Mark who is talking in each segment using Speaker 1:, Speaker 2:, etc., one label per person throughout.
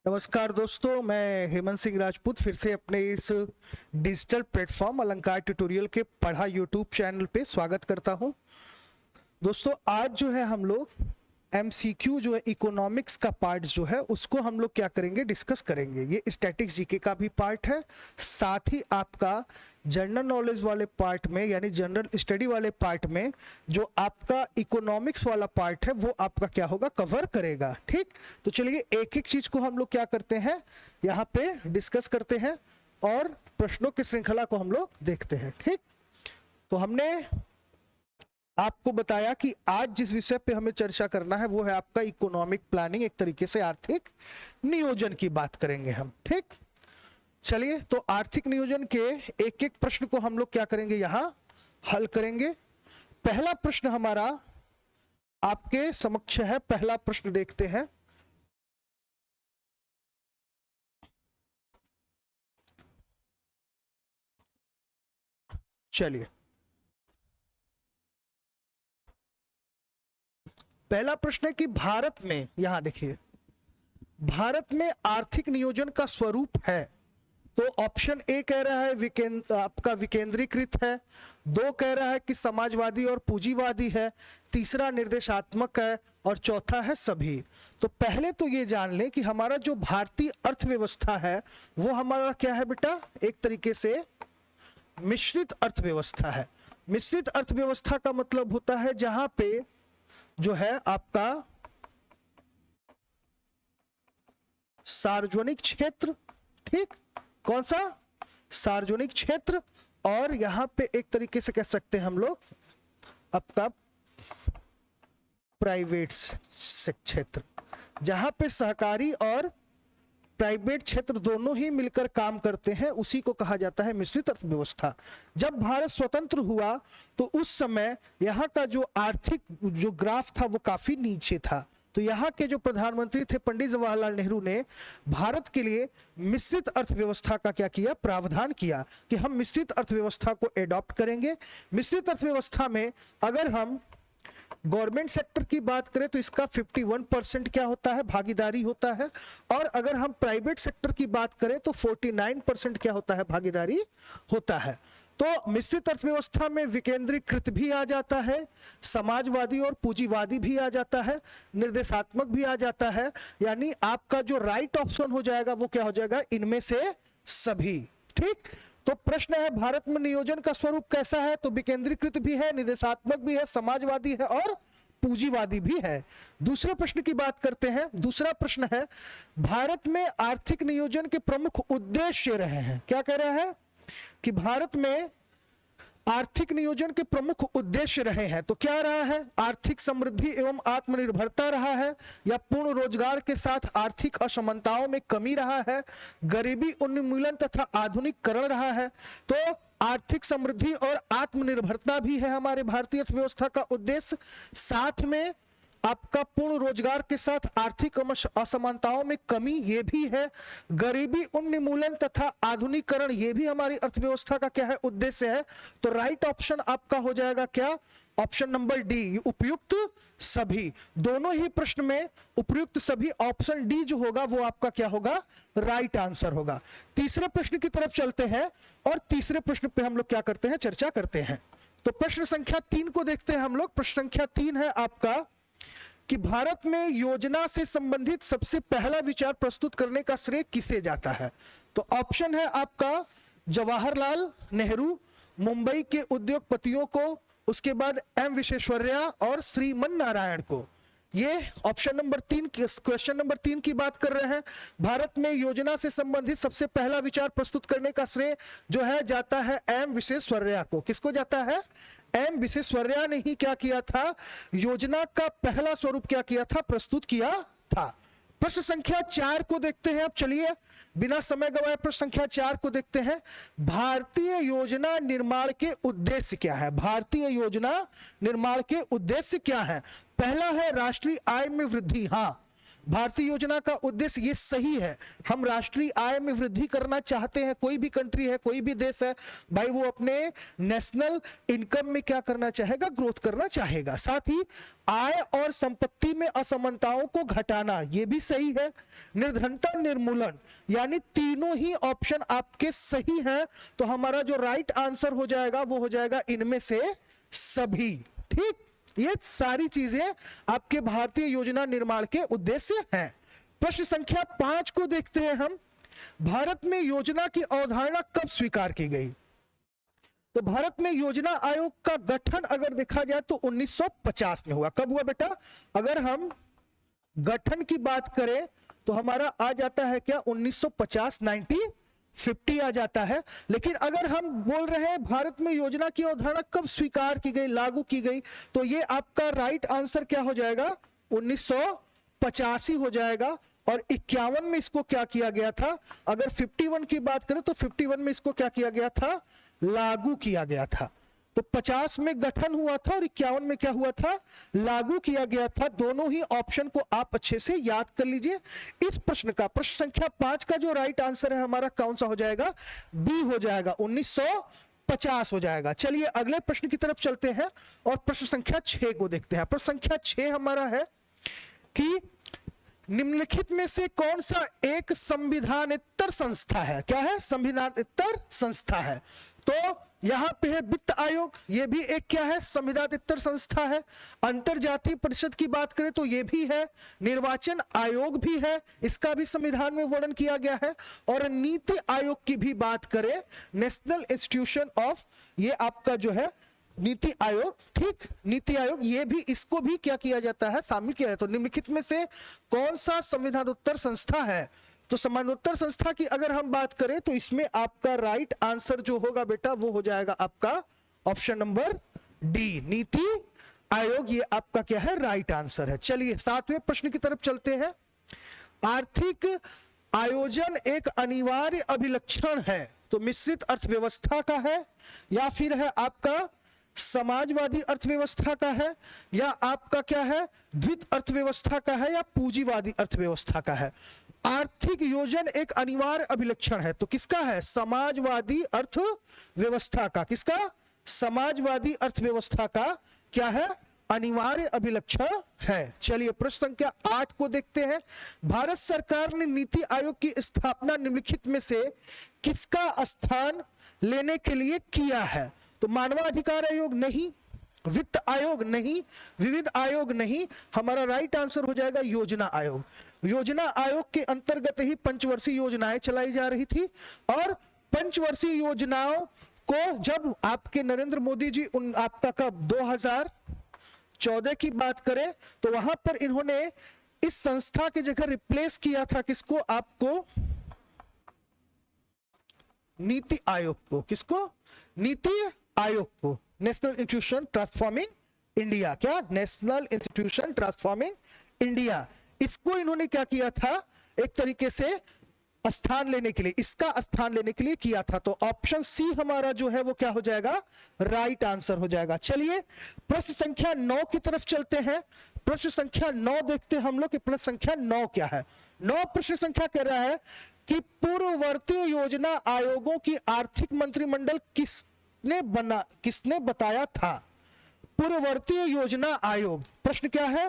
Speaker 1: नमस्कार दोस्तों, मैं हेमंत सिंह राजपूत फिर से अपने इस डिजिटल प्लेटफॉर्म अलंकार ट्यूटोरियल के पढ़ा यूट्यूब चैनल पे स्वागत करता हूं। दोस्तों आज जो है हम लोग एमसीक्यू जो है इकोनॉमिक्स का पार्ट जो है उसको हम लोग क्या करेंगे, डिस्कस करेंगे। ये स्टैटिक्स जीके का भी पार्ट है, साथ ही आपका जनरल नॉलेज वाले पार्ट में यानी जनरल स्टडी वाले पार्ट में जो आपका इकोनॉमिक्स वाला पार्ट है वो आपका क्या होगा, कवर करेगा। ठीक, तो चलिए एक एक चीज को हम लोग क्या करते हैं, यहाँ पे डिस्कस करते हैं और प्रश्नों की श्रृंखला को हम लोग देखते हैं। ठीक, तो हमने आपको बताया कि आज जिस विषय पे हमें चर्चा करना है वो है आपका इकोनॉमिक प्लानिंग, एक तरीके से आर्थिक नियोजन की बात करेंगे हम। ठीक, चलिए तो आर्थिक नियोजन के एक एक प्रश्न को हम लोग क्या करेंगे, यहां हल करेंगे। पहला प्रश्न हमारा आपके समक्ष है, पहला प्रश्न देखते हैं। चलिए पहला प्रश्न है कि भारत में, यहां देखिए, भारत में आर्थिक नियोजन का स्वरूप है। तो ऑप्शन ए कह रहा है आपका विकेंद्रीकृत है, दो कह रहा है कि समाजवादी और पूंजीवादी है, तीसरा निर्देशात्मक है और चौथा है सभी। तो पहले तो ये जान लें कि हमारा जो भारतीय अर्थव्यवस्था है वो हमारा क्या है बेटा, एक तरीके से मिश्रित अर्थव्यवस्था है। मिश्रित अर्थव्यवस्था का मतलब होता है जहां पे जो है आपका सार्वजनिक क्षेत्र, ठीक, कौन सा, सार्वजनिक क्षेत्र, और यहां पे एक तरीके से कह सकते हैं हम लोग आपका प्राइवेट क्षेत्र, जहां पे सहकारी और प्राइवेट क्षेत्र दोनों ही मिलकर काम करते हैं, उसी को कहा जाता है मिश्रित अर्थव्यवस्था। जब भारत स्वतंत्र हुआ तो उस समय यहाँ का जो आर्थिक जो ग्राफ था वो काफी नीचे था। तो यहाँ के जो प्रधानमंत्री थे पंडित जवाहरलाल नेहरू ने भारत के लिए मिश्रित अर्थव्यवस्था का क्या किया, प्रावधान किया कि हम मिश्रित अर्थव्यवस्था को एडॉप्ट करेंगे। मिश्रित अर्थव्यवस्था में अगर हम गवर्नमेंट सेक्टर की बात करें तो इसका 51% क्या होता है, भागीदारी होता है, और अगर हम प्राइवेट सेक्टर की बात करें तो 49% क्या होता है, भागीदारी होता है। तो मिश्रित अर्थव्यवस्था में विकेंद्रीकृत भी आ जाता है, समाजवादी और पूंजीवादी भी आ जाता है, निर्देशात्मक भी आ जाता है, यानी आपका जो राइट ऑप्शन हो जाएगा वो क्या हो जाएगा, इनमें से सभी। ठीक, तो प्रश्न है भारत में नियोजन का स्वरूप कैसा है, तो विकेंद्रीकृत भी है, निर्देशात्मक भी है, समाजवादी है और पूंजीवादी भी है। दूसरे प्रश्न की बात करते हैं। दूसरा प्रश्न है भारत में आर्थिक नियोजन के प्रमुख उद्देश्य रहे हैं। क्या कह रहा है कि भारत में आर्थिक नियोजन के प्रमुख उद्देश्य रहे हैं, तो क्या रहा है, आर्थिक समृद्धि एवं आत्मनिर्भरता रहा है, या पूर्ण रोजगार के साथ आर्थिक असमानताओं में कमी रहा है, गरीबी उन्मूलन तथा आधुनिकीकरण रहा है। तो आर्थिक समृद्धि और आत्मनिर्भरता भी है हमारे भारतीय अर्थव्यवस्था का उद्देश्य, साथ में आपका पूर्ण रोजगार के साथ आर्थिक असमानताओं में कमी ये भी है, गरीबी उन्मूलन तथा आधुनिकीकरण ये भी हमारी अर्थव्यवस्था का क्या है, उद्देश्य है। तो राइट ऑप्शन आपका हो जाएगा क्या, ऑप्शन नंबर डी, उपयुक्त सभी। दोनों ही प्रश्न में उपयुक्त सभी, ऑप्शन डी जो होगा वो आपका क्या होगा, राइट आंसर होगा। तीसरे प्रश्न की तरफ चलते हैं और तीसरे प्रश्न पे हम लोग क्या करते हैं, चर्चा करते हैं। तो प्रश्न संख्या 3 को देखते हैं हम लोग। प्रश्न संख्या 3 है आपका कि भारत में योजना से संबंधित सबसे पहला विचार प्रस्तुत करने का श्रेय किसे जाता है। तो ऑप्शन है आपका जवाहरलाल नेहरू, मुंबई के उद्योगपतियों को, उसके बाद एम विश्वेश्वरैया और श्रीमन नारायण को। ये ऑप्शन नंबर 3, क्वेश्चन नंबर 3 की बात कर रहे हैं। भारत में योजना से संबंधित सबसे पहला विचार प्रस्तुत करने का श्रेय जो है जाता है एम विश्वेश्वरैया को। किसको जाता है, एम विश्वेश्वरैया ने ही क्या किया था, योजना का पहला स्वरूप क्या किया था, प्रस्तुत किया था। प्रश्न संख्या 4 को देखते हैं। अब चलिए बिना समय गवाए प्रश्न संख्या 4 को देखते हैं। भारतीय योजना निर्माण के उद्देश्य क्या है, भारतीय योजना निर्माण के उद्देश्य क्या है। पहला है राष्ट्रीय आय में वृद्धि। हाँ, भारतीय योजना का उद्देश्य ये सही है, हम राष्ट्रीय आय में वृद्धि करना चाहते हैं, कोई भी कंट्री है, कोई भी देश है भाई, वो अपने नेशनल इनकम में क्या करना चाहेगा, ग्रोथ करना चाहेगा। साथ ही आय और संपत्ति में असमानताओं को घटाना, ये भी सही है। निर्धनता निर्मूलन, यानी तीनों ही ऑप्शन आपके सही हैं, तो हमारा जो राइट आंसर हो जाएगा वो हो जाएगा इनमें से सभी। ठीक, ये सारी चीजें आपके भारतीय योजना निर्माण के उद्देश्य हैं। प्रश्न संख्या 5 को देखते हैं हम। भारत में योजना की अवधारणा कब स्वीकार की गई? तो भारत में योजना आयोग का गठन अगर देखा जाए तो 1950 में हुआ। कब हुआ बेटा? अगर हम गठन की बात करें तो हमारा आ जाता है क्या 1950, 1950 आ जाता है। लेकिन अगर हम बोल रहे हैं भारत में योजना की अवधारणा कब स्वीकार की गई, लागू की गई, तो ये आपका राइट आंसर क्या हो जाएगा, 1950 ही हो जाएगा। और 51 में इसको क्या किया गया था? अगर 51 की बात करें तो 51 में इसको क्या किया गया था, लागू किया गया था। तो 50 में गठन हुआ था और 51 में क्या हुआ था, लागू किया गया था। दोनों ही ऑप्शन को आप अच्छे से याद कर लीजिए। इस प्रश्न का, प्रश्न संख्या 5 का जो राइट आंसर है हमारा कौन सा हो जाएगा, बी हो जाएगा, 1950 हो जाएगा। चलिए अगले प्रश्न की तरफ चलते हैं और प्रश्न संख्या 6 को देखते हैं। प्रश्न संख्या 6 हमारा है कि निम्नलिखित में से कौन सा एक संविधानेतर संस्था है? क्या है? संविधानेतर संस्था है। तो यहां पे है वित्त आयोग, ये भी एक क्या है, संविधानेतर संस्था है। अंतरजातीय परिषद की बात करें तो ये भी है। निर्वाचन आयोग भी है, इसका भी संविधान में वर्णन किया गया है। और नीति आयोग की भी बात करें, नेशनल इंस्टीट्यूशन ऑफ, ये आपका जो है नीति आयोग, ठीक, नीति आयोग, ये भी, इसको भी क्या किया जाता है, शामिल किया जाता है। तो निम्नलिखित में से कौन सा संविधानोत्तर संस्था है? तो संविधानोत्तर संस्था की अगर हम बात करें तो इसमें आपका राइट आंसर जो होगा बेटा वो हो जाएगा आपका option number D, NITI Aayog. ये आपका क्या है, राइट आंसर है। चलिए 7वें प्रश्न की तरफ चलते हैं। आर्थिक आयोजन एक अनिवार्य अभिलक्षण है, तो मिश्रित अर्थव्यवस्था का है, या फिर है आपका समाजवादी अर्थव्यवस्था का है, या आपका क्या है, द्वित अर्थव्यवस्था का है, या पूंजीवादी अर्थव्यवस्था का है? आर्थिक योजन एक अनिवार्य अभिलक्षण है, तो किसका है, समाजवादी अर्थव्यवस्था का। किसका? समाजवादी अर्थव्यवस्था का क्या है, अनिवार्य अभिलक्षण है। चलिए प्रश्न संख्या 8 को देखते हैं। भारत सरकार ने नीति आयोग की स्थापना निम्नलिखित में से किसका स्थान लेने के लिए किया है? तो मानवाधिकार आयोग नहीं, वित्त आयोग नहीं, विविध आयोग नहीं, हमारा राइट आंसर हो जाएगा योजना आयोग। योजना आयोग के अंतर्गत ही पंचवर्षीय योजनाएं चलाई जा रही थी, और पंचवर्षीय योजनाओं को जब आपके नरेंद्र मोदी जी आपका कब 2014 की बात करें तो वहां पर इन्होंने इस संस्था की जगह रिप्लेस किया था किसको, आपको नीति आयोग को। किसको? नीति आयोग को, नेशनल इंस्टीट्यूशन ट्रांसफॉर्मिंग इंडिया। क्या? National institution transforming India. इसको इन्होंने क्या किया था, एक तरीके से स्थान लेने के लिए, इसका स्थान लेने के लिए किया था। तो ऑप्शन सी हमारा जो है वो क्या हो जाएगा, राइट आंसर हो जाएगा। चलिए प्रश्न संख्या 9 की तरफ चलते हैं। प्रश्न संख्या 9 देखते हैं हम लोग कि प्रश्न संख्या 9 क्या है। 9 प्रश्न संख्या कह रहा है कि पूर्ववर्ती योजना आयोगों की आर्थिक मंत्रिमंडल किसने बताया था? पूर्ववर्ती योजना आयोग, प्रश्न क्या है,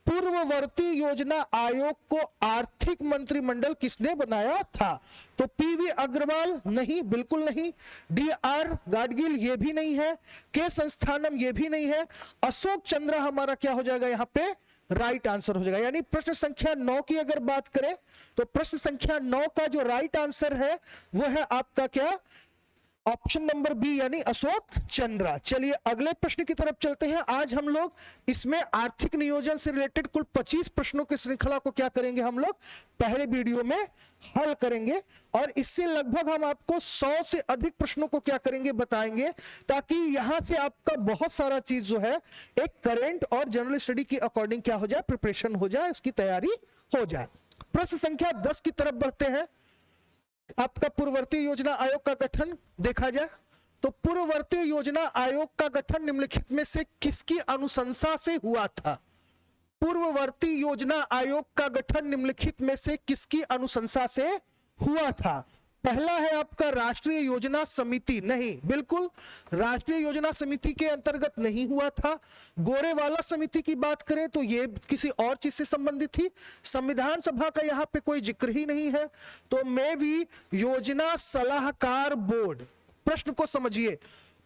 Speaker 1: पूर्ववर्ती योजना आयोग को आर्थिक मंत्रिमंडल किसने बनाया था? तो पीवी अग्रवाल नहीं, बिल्कुल नहीं। डीआर गाडगिल ये भी नहीं है, के संस्थानम ये भी नहीं है। अशोक चंद्रा हमारा क्या हो जाएगा यहाँ पे, राइट आंसर हो जाएगा। यानी प्रश्न संख्या 9 की अगर बात करें तो प्रश्न संख्या 9 का जो राइट आंसर है वो है आपका क्या, ऑप्शन नंबर बी, यानी अशोक चंद्रा। चलिए अगले प्रश्न की तरफ चलते हैं। आज हम लोग इसमें आर्थिक नियोजन से रिलेटेड कुल 25 प्रश्नों की श्रृंखला को क्या करेंगे, हम लोग पहले वीडियो में हल करेंगे, और इससे लगभग हम आपको 100 से अधिक प्रश्नों को क्या करेंगे, बताएंगे, ताकि यहां से आपका बहुत सारा चीज जो है एक करेंट और जनरल स्टडी के अकॉर्डिंग क्या हो जाए, प्रिपरेशन हो जाए, उसकी तैयारी हो जाए। प्रश्न संख्या 10 की तरफ बढ़ते हैं। आपका पूर्ववर्ती योजना आयोग का गठन देखा जाए तो पूर्ववर्ती योजना आयोग का गठन निम्नलिखित में से किसकी अनुशंसा से हुआ था? पूर्ववर्ती योजना आयोग का गठन निम्नलिखित में से किसकी अनुशंसा से हुआ था? पहला है आपका राष्ट्रीय योजना समिति, नहीं, बिल्कुल राष्ट्रीय योजना समिति के अंतर्गत नहीं हुआ था। गोरेवाला समिति की बात करें तो ये किसी और चीज से संबंधित थी। संविधान सभा का यहाँ पे कोई जिक्र ही नहीं है। तो मैं भी योजना सलाहकार बोर्ड, प्रश्न को समझिए,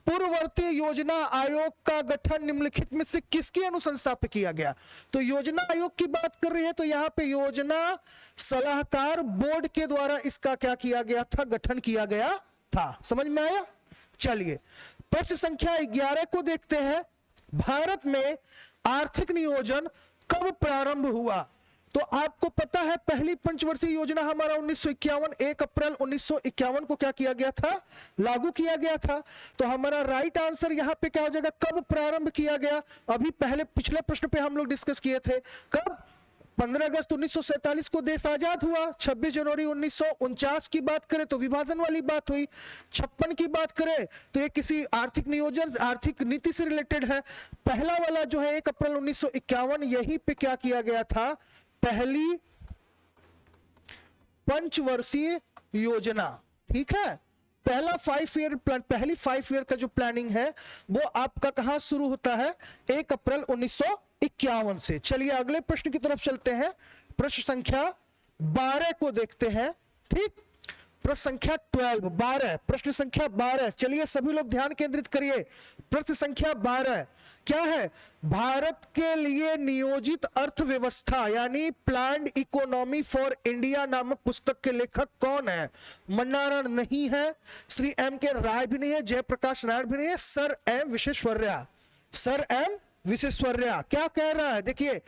Speaker 1: पूर्ववर्ती योजना आयोग का गठन निम्नलिखित में से किसकी अनुशंसा पे किया गया? तो योजना आयोग की बात कर रहे हैं तो यहाँ पे योजना सलाहकार बोर्ड के द्वारा इसका क्या किया गया था? गठन किया गया था। समझ में आया? चलिए प्रश्न संख्या 11 को देखते हैं। भारत में आर्थिक नियोजन कब प्रारंभ हुआ? तो आपको पता है पहली पंचवर्षीय योजना हमारा 1951 1 अप्रैल 1951 को क्या किया गया था? लागू किया गया था। तो हमारा राइट आंसर यहाँ पे क्या हो जाएगा? कब प्रारंभ किया गया? अभी पहले पिछले प्रश्न पे हम लोग डिस्कस किए थे। कब? 15 अगस्त 1947 को देश आजाद हुआ। 26 जनवरी 1949 की बात करें तो विभाजन वाली बात हुई। 56 की बात करें तो ये किसी आर्थिक नियोजन, आर्थिक नीति से रिलेटेड है। पहला वाला जो है 1 अप्रैल 1951, यहीं पे क्या किया गया था? पहली पंचवर्षीय योजना, ठीक है। पहला 5 ईयर प्लान, पहली 5 ईयर का जो प्लानिंग है वो आपका कहां शुरू होता है? 1 अप्रैल 1951 से। चलिए अगले प्रश्न की तरफ चलते हैं। प्रश्न संख्या 12 को देखते हैं, ठीक। प्रश्न संख्या 12, प्रश्न संख्या 12, चलिए सभी लोग ध्यान केंद्रित करिए। प्रश्न संख्या 12 क्या है? भारत के लिए नियोजित अर्थव्यवस्था यानी प्लान्ड इकोनॉमी फॉर इंडिया नामक पुस्तक के लेखक कौन है? मन्नारायण नहीं है, श्री एम के राय भी नहीं है, जयप्रकाश नारायण भी नहीं है, sir M Visvesvaraya. Sir M Visvesvaraya क्या कह रहा है? देखिए,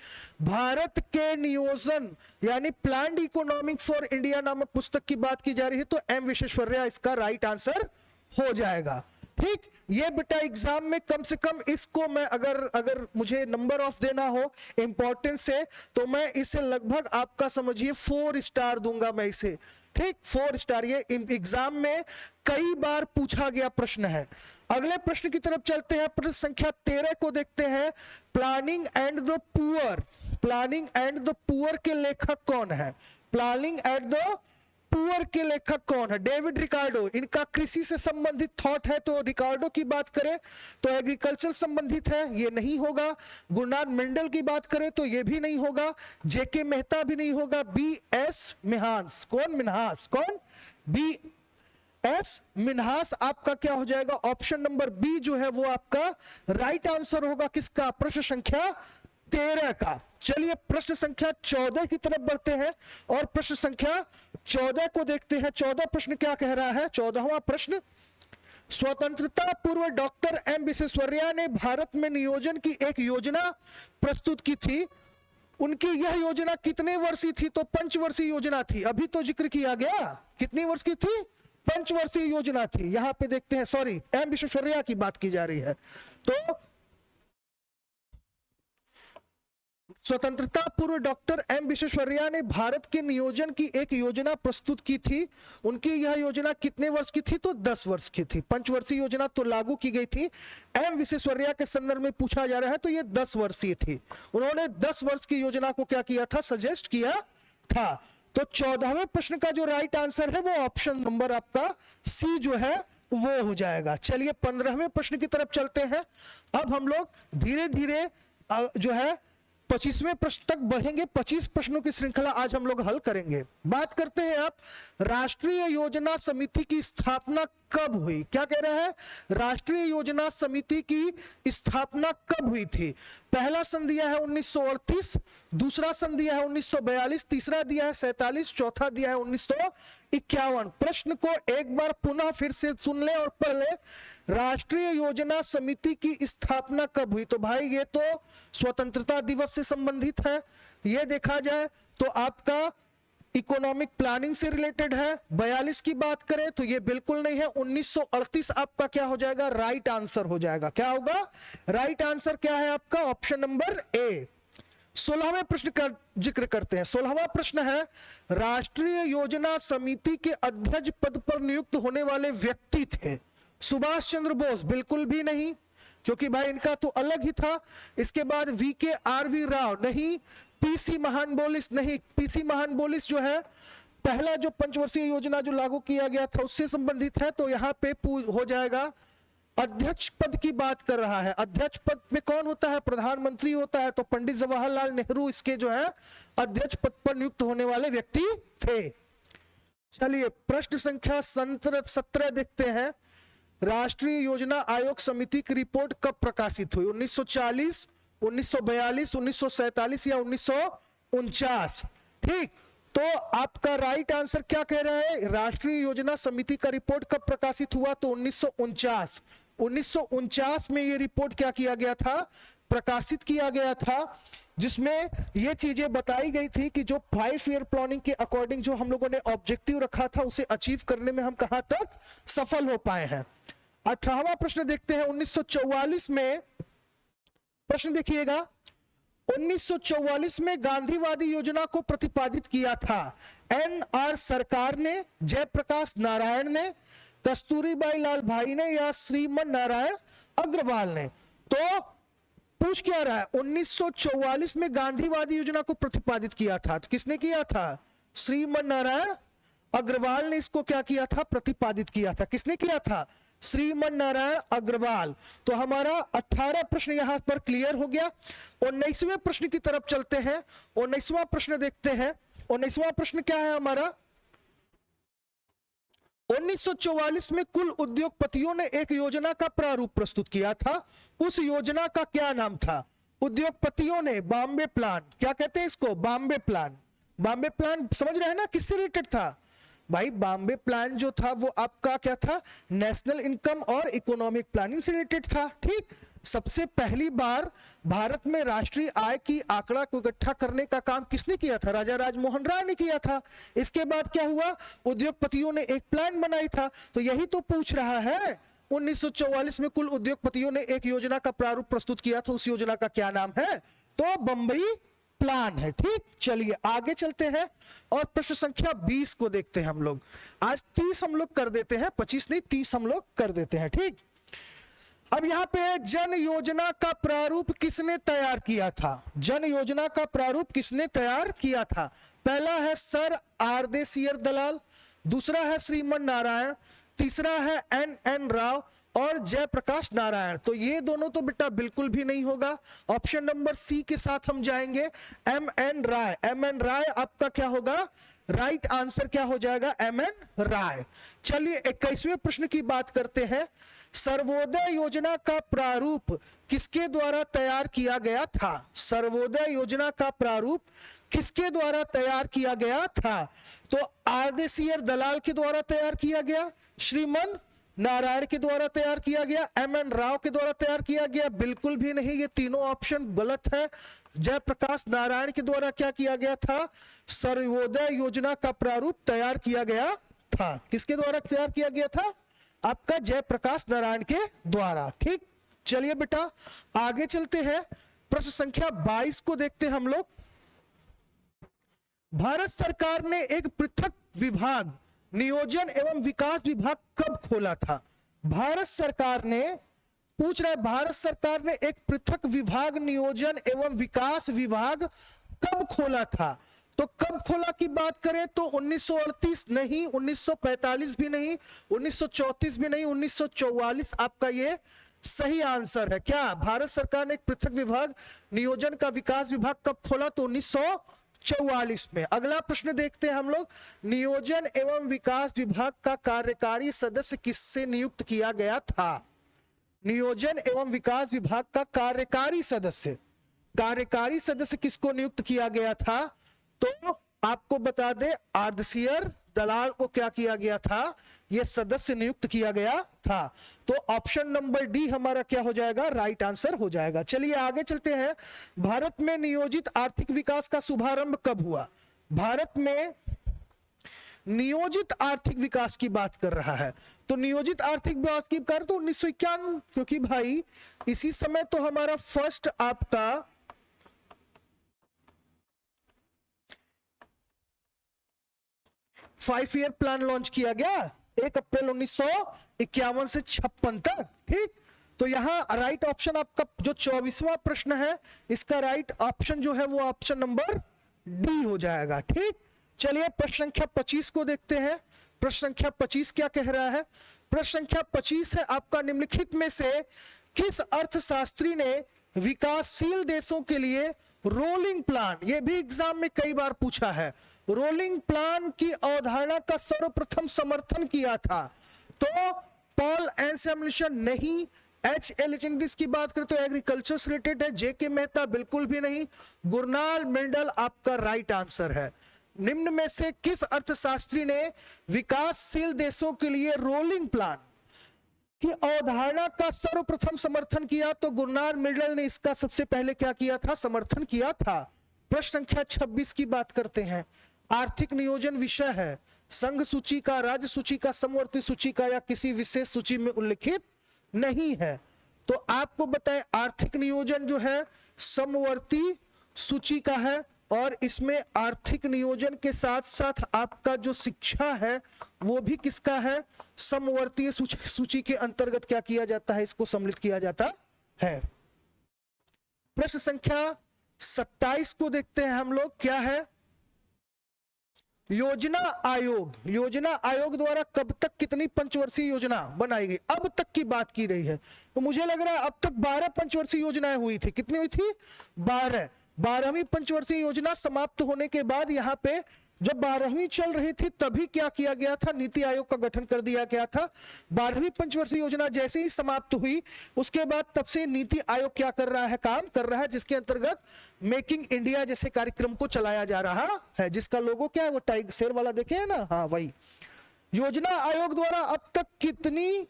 Speaker 1: भारत के नियोजन यानी प्लान्ड इकोनॉमिक फॉर इंडिया नामक पुस्तक की बात की जा रही है तो एम विश्वेश्वरैया इसका राइट आंसर हो जाएगा, ठीक। ये बेटा एग्जाम में कम से कम इसको मैं अगर मुझे नंबर ऑफ देना हो इंपॉर्टेंस से तो मैं इसे लगभग आपका समझिए 4 स्टार दूंगा मैं इसे, ठीक। 4 स्टार। ये एग्जाम में कई बार पूछा गया प्रश्न है। अगले प्रश्न की तरफ चलते हैं। प्रश्न संख्या 13 को देखते हैं। Planning and the poor, planning and the poor के लेखक कौन है? प्लानिंग एंड द पुअर के लेखक कौन है? David Ricardo. इनका कृषि से संबंधित थॉट है तो रिकार्डो की बात करें तो एग्रीकल्चर संबंधित है, ये नहीं होगा। गुरुनाथ मेंडल की बात करें तो ये भी नहीं होगा। जेके मेहता भी नहीं होगा। बी एस मिन्हास, कौन? मिन्हास, कौन? बी एस मिन्हास आपका क्या हो जाएगा? ऑप्शन नंबर बी जो है वो आपका राइट आंसर होगा। किसका? प्रश्न संख्या 13 का। चलिए प्रश्न संख्या 14 की तरफ बढ़ते हैं और प्रश्न संख्या 14 को देखते हैं। 14 प्रश्न क्या कह रहा है? 14वां प्रश्न, स्वतंत्रता पूर्व डॉक्टर एम विश्वेश्वरैया ने भारत में नियोजन की एक योजना प्रस्तुत की थी। उनकी यह योजना कितने वर्षीय थी? तो पंचवर्षीय योजना थी। अभी तो जिक्र किया गया, कितनी वर्ष की थी? पंचवर्षीय योजना थी। यहां पे देखते हैं, सॉरी एम विश्वेश्वरैया की बात की जा रही है। तो स्वतंत्रता पूर्व डॉक्टर एम विश्वेश्वरैया ने भारत के नियोजन की एक योजना प्रस्तुत की थी। उनकी यह योजना कितने वर्ष की थी? तो 10 वर्ष की थी। पंचवर्षीय योजना तो लागू की गई थी। एम विश्वेश्वरैया के संदर्भ में पूछा जा रहा है तो ये 10 वर्षीय थी। उन्होंने 10 वर्ष की योजना को क्या किया था? सजेस्ट किया था। तो 14वें प्रश्न का जो राइट आंसर है वो ऑप्शन नंबर आपका सी जो है वो हो जाएगा। चलिए 15वें प्रश्न की तरफ चलते हैं। अब हम लोग धीरे धीरे जो है 25वें प्रश्न तक बढ़ेंगे। 25 प्रश्नों की श्रृंखला आज हम लोग हल करेंगे। बात करते हैं आप राष्ट्रीय योजना समिति की स्थापना कब हुई? क्या कह रहे हैं? राष्ट्रीय योजना समिति की स्थापना कब हुई थी? पहला सन दिया है 1938, दूसरा सन दिया है 1942, तीसरा दिया है 47, चौथा दिया है 1951। प्रश्न को एक बार पुनः फिर से सुन ले और पढ़ ले। राष्ट्रीय योजना समिति की स्थापना कब हुई? तो भाई ये तो स्वतंत्रता दिवस से संबंधित है। ये देखा जाए तो आपका इकोनॉमिक प्लानिंग से रिलेटेड है। 42 की बात करें तो ये बिल्कुल नहीं है। 1938 आपका क्या हो जाएगा? राइट आंसर हो जाएगा। क्या होगा? राइट आंसर क्या है आपका? Option number A. 16वें प्रश्न का जिक्र करते हैं। 16वां प्रश्न है राष्ट्रीय योजना समिति के अध्यक्ष पद पर नियुक्त होने वाले व्यक्ति थे। सुभाष चंद्र बोस? बिल्कुल भी नहीं। क्योंकि भाई इनका तो अलग ही था। इसके बाद VKRV राव नहीं, PC महानबोलिस नहीं, PC महानबोलिस जो है पहला जो पंचवर्षीय योजना जो लागू किया गया था उससे संबंधित है, तो यहाँ पे हो जाएगा अध्यक्ष पद की बात कर रहा है। अध्यक्ष पद में कौन होता है? प्रधानमंत्री होता है। तो पंडित जवाहरलाल नेहरू इसके जो है अध्यक्ष पद पर नियुक्त होने वाले व्यक्ति थे। चलिए प्रश्न संख्या 17 देखते हैं। राष्ट्रीय योजना आयोग समिति की रिपोर्ट कब प्रकाशित हुई? 1940, 1942, 1947 या 1949? ठीक, तो आपका राइट आंसर क्या कह रहा है? राष्ट्रीय योजना समिति का रिपोर्ट कब प्रकाशित हुआ? तो 1949। 1949 में ये रिपोर्ट क्या किया गया था? प्रकाशित किया गया था, जिसमें ये चीजें बताई गई थी कि जो 5 ईयर प्लानिंग के अकॉर्डिंग जो हम लोगों ने ऑब्जेक्टिव रखा था उसे अचीव करने में हम कहां तक सफल हो पाए हैं। 18वां प्रश्न देखते हैं। 1944 में प्रश्न देखिएगा, 1944 में गांधीवादी योजना को प्रतिपादित किया था NR सरकार ने, जयप्रकाश नारायण ने, कस्तूरीबाई लाल भाई ने या श्रीमन नारायण अग्रवाल ने? तो पूछ क्या रहा है? 1944 में गांधीवादी योजना को प्रतिपादित किया था, तो किसने किया था? श्रीमन नारायण अग्रवाल ने इसको क्या किया था? प्रतिपादित किया था। किसने किया था? श्रीमन नारायण अग्रवाल। तो हमारा 18 प्रश्न यहां पर क्लियर हो गया। 19वें प्रश्न की तरफ चलते हैं। 19वां प्रश्न देखते हैं। 19वां प्रश्न क्या है हमारा? 1944 में कुल उद्योगपतियों ने एक योजना का प्रारूप प्रस्तुत किया था। उस योजना का क्या नाम था? उद्योगपतियों ने बॉम्बे प्लान, क्या कहते हैं इसको? बॉम्बे प्लान। बॉम्बे प्लान समझ रहे हैं ना किससे रिलेटेड था? भाई बॉम्बे प्लान जो था वो आपका क्या था? नेशनल इनकम और इकोनॉमिक प्लानिंग से रिलेटेड था। ठीक, सबसे पहली बार भारत में राष्ट्रीय आय की आंकड़ा को इकट्ठा करने का काम किसने किया था? राजा राजमोहन राय ने किया था। इसके बाद क्या हुआ? उद्योगपतियों ने एक प्लान बनाई था। तो यही तो पूछ रहा है, 1944 में कुल उद्योगपतियों ने एक योजना का प्रारूप प्रस्तुत किया था, उस योजना का क्या नाम है? तो बंबई प्लान है। ठीक, चलिए आगे चलते हैं और प्रश्न संख्या 20 को देखते हैं हम लोग। आज 30 हम लोग कर देते हैं, 25 नहीं 30 हम लोग कर देते हैं। ठीक, अब यहां पे जन योजना का प्रारूप किसने तैयार किया था? जन योजना का प्रारूप किसने तैयार किया था? पहला है सर आरदेसियर दलाल, दूसरा है श्रीमन नारायण, तीसरा है NN राव और जयप्रकाश नारायण। तो ये दोनों तो बेटा बिल्कुल भी नहीं होगा। ऑप्शन नंबर C के साथ हम जाएंगे, MN राय। MN राय आपका क्या होगा? राइट आंसर क्या हो जाएगा? MN राय। चलिए 21वें प्रश्न की बात करते हैं। सर्वोदय योजना का प्रारूप किसके द्वारा तैयार किया गया था? सर्वोदय योजना का प्रारूप किसके द्वारा तैयार किया गया था? तो आरदेसियर दलाल के द्वारा तैयार किया गया, श्रीमन नारायण के द्वारा तैयार किया गया, MN राव के द्वारा तैयार किया गया? बिल्कुल भी नहीं, ये तीनों ऑप्शन गलत है। जयप्रकाश नारायण के द्वारा क्या किया गया था? सर्वोदय योजना का प्रारूप तैयार किया गया था। किसके द्वारा तैयार किया गया था? आपका जयप्रकाश नारायण के द्वारा। ठीक, चलिए बेटा आगे चलते हैं। प्रश्न संख्या 22 को देखते हैं हम लोग। भारत सरकार ने एक पृथक विभाग नियोजन एवं विकास विभाग कब खोला था? भारत सरकार ने, पूछ रहा है भारत सरकार ने एक पृथक विभाग नियोजन एवं विकास विभाग कब खोला था? तो कब खोला की बात करें तो 1938 नहीं, 1945 भी नहीं, 1934 भी नहीं, 1944 आपका ये सही आंसर है। क्या भारत सरकार ने एक पृथक विभाग नियोजन का विकास विभाग कब खोला? तो 1944 में। अगला प्रश्न देखते हैं हम लोग। नियोजन एवं विकास विभाग का कार्यकारी सदस्य किससे नियुक्त किया गया था? नियोजन एवं विकास विभाग का कार्यकारी सदस्य किसको नियुक्त किया गया था? तो आपको बता दें आरदेसियर दलाल को क्या किया गया था? यह सदस्य नियुक्त किया गया था। तो ऑप्शन नंबर डी हमारा क्या हो जाएगा? राइट आंसर हो जाएगा। चलिए आगे चलते हैं। भारत में नियोजित आर्थिक विकास का शुभारंभ कब हुआ? भारत में नियोजित आर्थिक विकास की बात कर रहा है, तो नियोजित आर्थिक विकास की बात तो 1951, क्योंकि भाई इसी समय तो हमारा फर्स्ट आपका फाइव ईयर प्लान लॉन्च किया गया 1 अप्रैल 1951 से 56 तक। ठीक, तो यहाँ राइट ऑप्शन आपका जो 24वां प्रश्न है, इसका राइट ऑप्शन जो है वो ऑप्शन नंबर डी हो जाएगा। ठीक, चलिए प्रश्न संख्या 25 को देखते हैं। प्रश्न संख्या 25 क्या कह रहा है? प्रश्न संख्या 25 है आपका, निम्नलिखित में से किस अर्थशास्त्री ने विकासशील देशों के लिए रोलिंग प्लान, ये भी एग्जाम में कई बार पूछा है, रोलिंग प्लान की अवधारणा का सर्वप्रथम समर्थन किया था? तो पॉल एनसेम्बलिशन नहीं, एच एल एचेंडिस की बात करें तो एग्रीकल्चर से रिलेटेड है, जे के मेहता बिल्कुल भी नहीं, गुरनाल मेंडल आपका राइट आंसर है। निम्न में से किस अर्थशास्त्री ने विकासशील देशों के लिए रोलिंग प्लान की अवधारणा का सर्वप्रथम समर्थन किया? तो गुरनाल मेंडल ने इसका सबसे पहले क्या किया था? समर्थन किया था। प्रश्न संख्या 26 की बात करते हैं। आर्थिक नियोजन विषय है, संघ सूची का, राज्य सूची का, समवर्ती सूची का या किसी विशेष सूची में उल्लिखित नहीं है। तो आपको बताएं, आर्थिक नियोजन जो है समवर्ती सूची का है, और इसमें आर्थिक नियोजन के साथ साथ आपका जो शिक्षा है वो भी किसका है? समवर्तीय सूची के अंतर्गत क्या किया जाता है? इसको सम्मिलित किया जाता है। प्रश्न संख्या 27 को देखते हैं हम लोग, क्या है? योजना आयोग, योजना आयोग द्वारा कब तक कितनी पंचवर्षीय योजना बनाई गई? अब तक की बात की रही है, तो मुझे लग रहा है अब तक 12 पंचवर्षीय योजनाएं हुई थी। कितनी हुई थी? 12। 12वीं पंचवर्षीय योजना समाप्त होने के बाद यहाँ पे जब 12वीं चल रही थी तभी क्या किया गया था? नीति आयोग का गठन कर दिया गया था। 12वीं पंचवर्षीय योजना जैसे ही समाप्त हुई उसके बाद तब से नीति आयोग क्या कर रहा है? काम कर रहा है, जिसके अंतर्गत मेकिंग इंडिया जैसे कार्यक्रम को चलाया जा रहा है, जिसका लोगो क्या है? वो टाइगर शेर वाला देखे है ना, हाँ वही। योजना आयोग द्वारा अब तक कितनी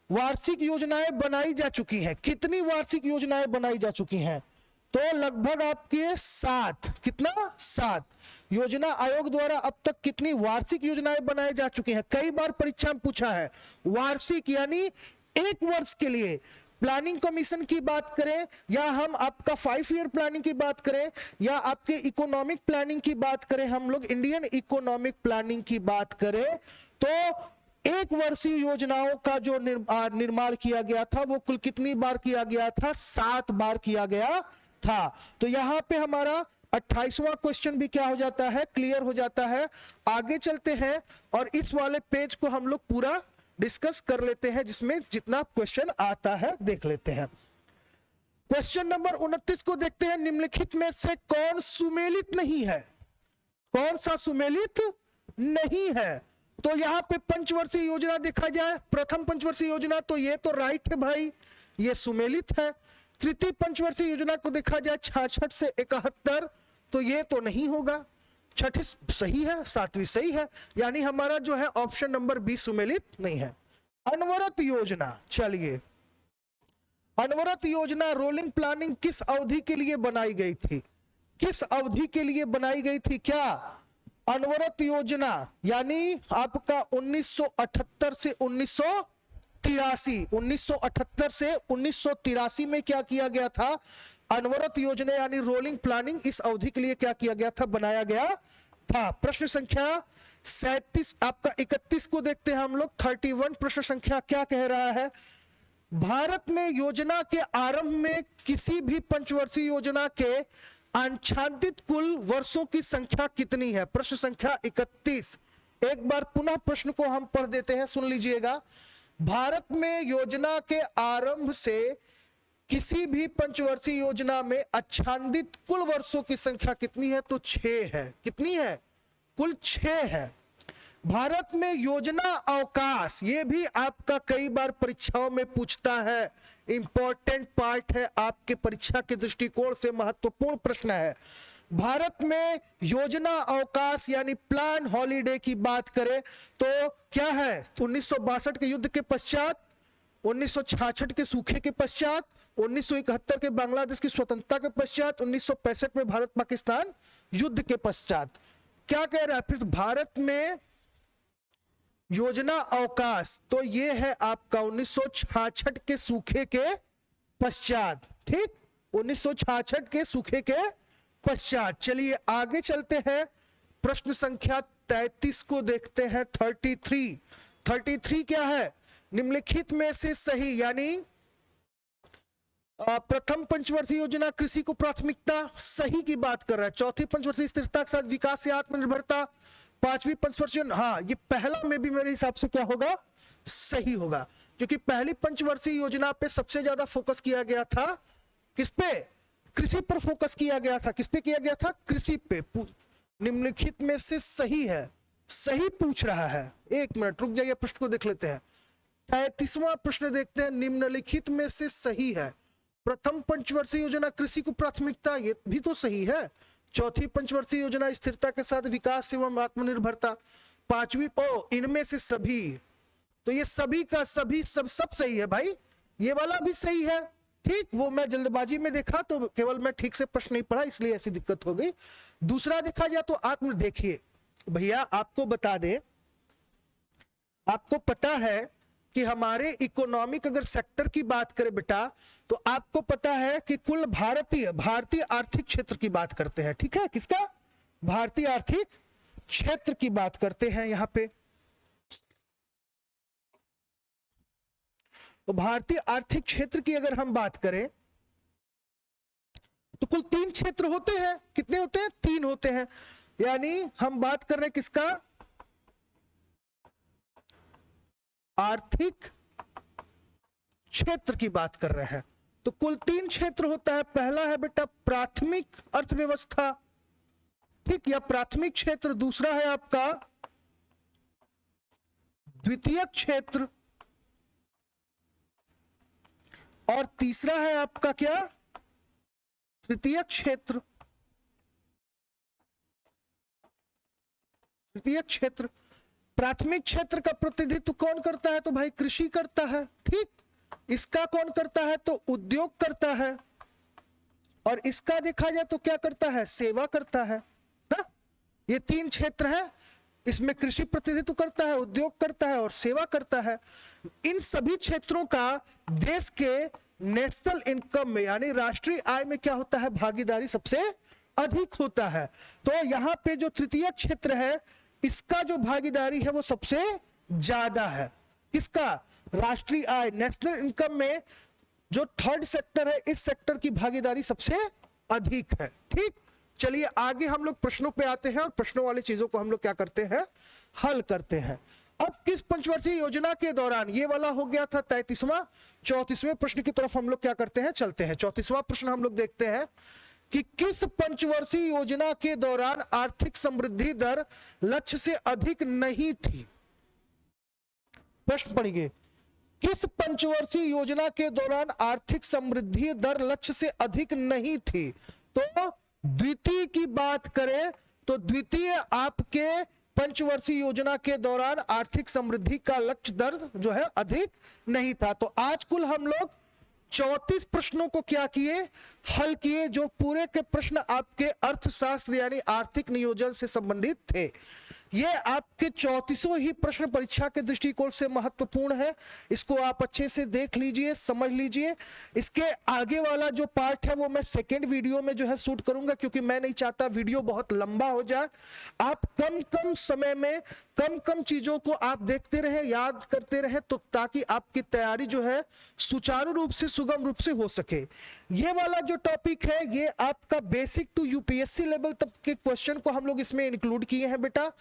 Speaker 1: वार्षिक योजनाएं बनाई जा चुकी हैं? कितनी वार्षिक योजनाएं बनाई जा चुकी हैं? तो लगभग आपके 7। कितना? 7। योजना आयोग द्वारा अब तक कितनी वार्षिक योजनाएं बनाई जा चुकी हैं? कई बार परीक्षा में पूछा है। वार्षिक यानी एक वर्ष के लिए। प्लानिंग कमीशन की बात करें या हम आपका 5 ईयर प्लानिंग की बात करें या आपके इकोनॉमिक प्लानिंग की बात करें, हम लोग इंडियन इकोनॉमिक प्लानिंग की बात करें, तो एक वर्षीय योजनाओं का जो निर्माण किया गया था वो कुल कितनी बार किया गया था? 7 बार किया गया था। तो यहां पे हमारा 28वां क्वेश्चन भी क्या हो जाता है? क्लियर हो जाता है। आगे चलते हैं और इस वाले पेज को हम लोग पूरा डिस्कस कर लेते हैं, जिसमें जितना क्वेश्चन आता है देख लेते हैं। क्वेश्चन नंबर 29 को देखते हैं। निम्नलिखित में से कौन सुमेलित नहीं है? कौन सा सुमेलित नहीं है? तो यहां पे पंचवर्षीय योजना देखा जाए, प्रथम पंचवर्षीय योजना, तो ये तो राइट है भाई, ये सुमेलित है। तृतीय पंचवर्षीय योजना को देखा जाए 66 से 71, तो ये तो नहीं होगा। छठी सही है, 7वीं सही है, यानी हमारा जो है ऑप्शन नंबर बी सुमेलित नहीं है। अनवरत योजना, चलिए अनवरत योजना रोलिंग प्लानिंग किस अवधि के लिए बनाई गई थी? किस अवधि के लिए बनाई गई थी? क्या अनवरत योजना यानी आपका 1978 से 1978 से 1983 में क्या किया गया था? अनवरत योजना यानी रोलिंग प्लानिंग इस अवधि के लिए क्या किया गया था? बनाया गया था। प्रश्न संख्या 37 आपका 31 को देखते हैं हम लोग। 31 प्रश्न संख्या क्या कह रहा है? भारत में योजना के आरंभ में किसी भी पंचवर्षीय योजना के आच्छादित कुल वर्षों की संख्या कितनी है? प्रश्न संख्या 31। एक बार पुनः प्रश्न को हम पढ़ देते हैं, सुन लीजिएगा। भारत में योजना के आरंभ से किसी भी पंचवर्षीय योजना में आच्छादित कुल वर्षों की संख्या कितनी है? तो 6 है। कितनी है? कुल 6 है। भारत में योजना अवकाश, ये भी आपका कई बार परीक्षाओं में पूछता है, इंपॉर्टेंट पार्ट है, आपके परीक्षा के दृष्टिकोण से महत्वपूर्ण प्रश्न है। भारत में योजना अवकाश यानी प्लान हॉलिडे की बात करें तो क्या है? 1962 के युद्ध के पश्चात, 1966 के सूखे के पश्चात, 1971 के बांग्लादेश की स्वतंत्रता के पश्चात, 1965 में भारत पाकिस्तान युद्ध के पश्चात। क्या कह रहा है फिर? भारत में योजना अवकाश, तो ये है आपका 1966 के सूखे के पश्चात। ठीक, 1966 के सूखे के पश्चात। चलिए आगे चलते हैं। प्रश्न संख्या 33 को देखते हैं। 33 क्या है? निम्नलिखित में से सही यानी प्रथम पंचवर्षीय योजना कृषि को प्राथमिकता, सही की बात कर रहा है। चौथी पंचवर्षीय स्थिरता के साथ विकास या आत्मनिर्भरता, पांचवी पंचवर्षीय, हाँ ये पहला में भी मेरे हिसाब से क्या होगा, सही होगा, क्योंकि पहली पंचवर्षीय योजना पे सबसे ज्यादा फोकस किया गया था, किस पे, कृषि पर फोकस किया गया था। किस पे किया गया था, कृषि पे। निम्नलिखित में से सही है, सही पूछ रहा है। एक मिनट रुक जाइए, प्रश्न को देख लेते हैं। 33वां प्रश्न देखते हैं, निम्नलिखित में से सही है। प्रथम पंचवर्षीय योजना कृषि को प्राथमिकता, ये भी तो सही है। चौथी पंचवर्षीय योजना स्थिरता के साथ विकास एवं आत्मनिर्भरता, पांचवी इनमें से सभी, तो ये सभी का सभी सब सही है भाई, ये वाला भी सही है। ठीक, वो मैं जल्दबाजी में देखा तो केवल मैं ठीक से प्रश्न नहीं पढ़ा, इसलिए ऐसी दिक्कत हो गई। दूसरा देखा जाए तो आत्म, देखिए भैया आपको बता दे, आपको पता है कि हमारे इकोनॉमिक अगर सेक्टर की बात करें बेटा, तो आपको पता है कि कुल भारतीय आर्थिक क्षेत्र की बात करते हैं। ठीक है, किसका, भारतीय आर्थिक क्षेत्र की बात करते हैं यहां पे। तो भारतीय आर्थिक क्षेत्र की अगर हम बात करें तो कुल 3 क्षेत्र होते हैं। कितने होते हैं, 3 होते हैं। यानी हम बात कर रहे हैं किसका, आर्थिक क्षेत्र की बात कर रहे हैं। तो कुल 3 क्षेत्र होता है। पहला है बेटा प्राथमिक अर्थव्यवस्था, ठीक, या प्राथमिक क्षेत्र। दूसरा है आपका द्वितीयक क्षेत्र, और तीसरा है आपका क्या, तृतीयक क्षेत्र। तृतीयक क्षेत्र, प्राथमिक क्षेत्र का प्रतिनिधित्व कौन करता है, तो भाई कृषि करता है। ठीक, इसका कौन करता है, तो उद्योग करता है, और इसका देखा जाए तो क्या करता है, सेवा करता है ना। ये 3 क्षेत्र है, इसमें कृषि प्रतिनिधित्व करता है, उद्योग करता है और सेवा करता है। इन सभी क्षेत्रों का देश के नेशनल इनकम में यानी राष्ट्रीय आय में क्या होता है, भागीदारी सबसे अधिक होता है। तो यहाँ पे जो तृतीय क्षेत्र है इसका जो भागीदारी है वो सबसे ज्यादा है। किसका, राष्ट्रीय आय, नेशनल इनकम में जो थर्ड सेक्टर है इस सेक्टर की भागीदारी सबसे अधिक है। ठीक, चलिए आगे हम लोग प्रश्नों पे आते हैं और प्रश्नों वाली चीजों को हम लोग क्या करते हैं, हल करते हैं। अब किस पंचवर्षीय योजना के दौरान, ये वाला हो गया था 33वां। 34वें प्रश्न की तरफ हम लोग क्या करते हैं, चलते हैं। 34वां प्रश्न हम लोग देखते हैं कि किस पंचवर्षीय योजना के दौरान आर्थिक समृद्धि दर लक्ष्य से अधिक नहीं थी। प्रश्न पढ़िए, किस पंचवर्षीय योजना के दौरान आर्थिक समृद्धि दर लक्ष्य से अधिक नहीं थी। तो द्वितीय की बात करें तो द्वितीय आपके पंचवर्षीय योजना के दौरान आर्थिक समृद्धि का लक्ष्य दर जो है अधिक नहीं था। तो आज कुल हम लोग 34 प्रश्नों को क्या किए, हल किए, जो पूरे के प्रश्न आपके अर्थशास्त्र यानी आर्थिक नियोजन से संबंधित थे। ये आपके 34 ही प्रश्न परीक्षा के दृष्टिकोण से महत्वपूर्ण है। इसको आप अच्छे से देख लीजिए, समझ लीजिए। इसके आगे वाला जो पार्ट है वो मैं सेकेंड वीडियो में जो है शूट करूंगा, क्योंकि मैं नहीं चाहता वीडियो बहुत लंबा हो जाए। आप कम कम समय में कम कम चीजों को आप देखते रहे, याद करते रहे, तो ताकि आपकी तैयारी जो है सुचारू रूप से, सुगम रूप से हो सके। ये वाला जो टॉपिक है ये आपका बेसिक टू यूपीएससी लेवल तक के क्वेश्चन को हम लोग इसमें इंक्लूड किए हैं बेटा।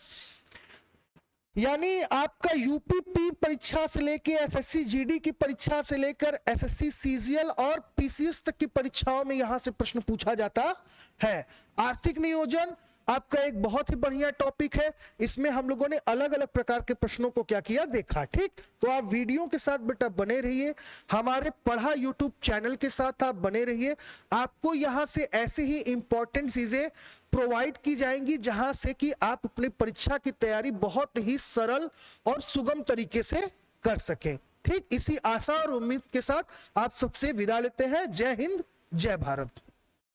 Speaker 1: यानी आपका यूपीपी परीक्षा से लेकर एसएससी जीडी की परीक्षा से लेकर एसएससी सीजीएल और पीसीएस तक की परीक्षाओं में यहां से प्रश्न पूछा जाता है। आर्थिक नियोजन आपका एक बहुत ही बढ़िया टॉपिक है। इसमें हम लोगों ने अलग अलग प्रकार के प्रश्नों को क्या किया, देखा। ठीक, तो आप वीडियो के साथ बेटा बने रहिए, हमारे पढ़ा यूट्यूब चैनल के साथ आप बने रहिए। आपको यहां से ऐसे ही इंपॉर्टेंट चीजें प्रोवाइड की जाएंगी जहां से कि आप अपनी परीक्षा की तैयारी बहुत ही सरल और सुगम तरीके से कर सकें। ठीक, इसी आशा और उम्मीद के साथ आप सबसे विदा लेते हैं। जय हिंद, जय भारत।